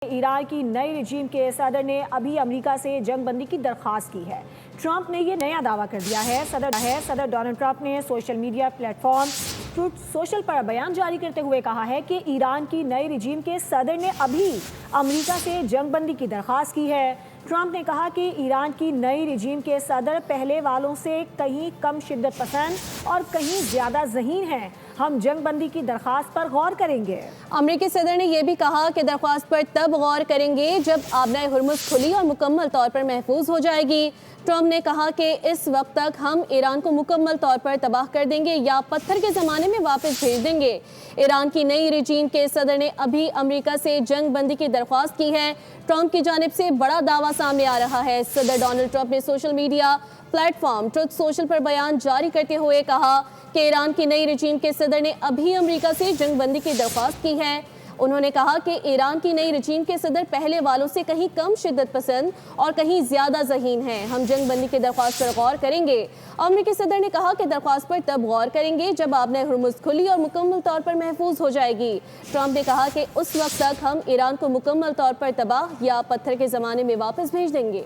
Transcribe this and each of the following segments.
ایران کی نئی رجیم کے صدر نے ابھی امریکہ سے جنگ بندی کی درخواست کی ہے۔ ٹرمپ نے یہ نیا دعویٰ کر دیا ہے۔ صدر ڈونلڈ ٹرمپ نے social media platform Truth Social پر بیان جاری کرتے ہوئے کہا ہے کہ ایران کی نئی رجیم کے صدر نے ابھی امریکہ سے جنگ بندی کی درخواست کی ہے۔ ٹرمپ نے کہا کہ ایران کی نئی رجیم کے صدر پہلے والوں سے کہیں کم شدت پسند اور کہیں زیادہ ذہین ہیں۔ ہم جنگ بندی کی درخواست پر غور کریں گے۔ امریکی صدر نے یہ بھی کہا کہ درخواست پر تب غور کریں گے جب آبنائے ہرمز کھلی اور مکمل طور پر محفوظ ہو جائے گی۔ ٹرمپ نے کہا کہ اس وقت تک ہم ایران کو مکمل طور پر تباہ کر دیں گے یا پتھر کے زمانے میں واپس بھیج دیں گے۔ ایران کی نئی رجیم کے صدر نے ابھی امریکہ سے جنگ بندی کی درخواست کی ہے۔ ٹرمپ کی جانب سے بڑا دعویٰ سامنے آ رہا ہے۔ صدر ڈونلڈ ٹرمپ نے social media platform Truth Social پر بیان جاری کرتے ہوئے کہا کہ ایران کی نئی رجیم کے صدر نے ابھی امریکہ سے جنگ بندی کی درخواست کی ہے۔ انہوں نے کہا کہ ایران کی نئی رجیم کے صدر پہلے والوں سے کہیں کم شدت پسند اور کہیں زیادہ ذہین ہیں۔ ہم جنگ بندی کی درخواست پر غور کریں گے۔ امریکی صدر نے کہا کہ درخواست پر تب غور کریں گے جب آبنائے ہرمز کھلی اور مکمل طور پر محفوظ ہو جائے گی۔ ٹرمپ نے کہا کہ اس وقت تک ہم ایران کو مکمل طور پر تباہ یا پتھر کے زمانے میں واپس بھیج دیں گے۔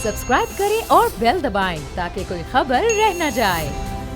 سبسکرائب کریں اور بیل دبائیں تاکہ کوئی خبر رہ نہ جائے۔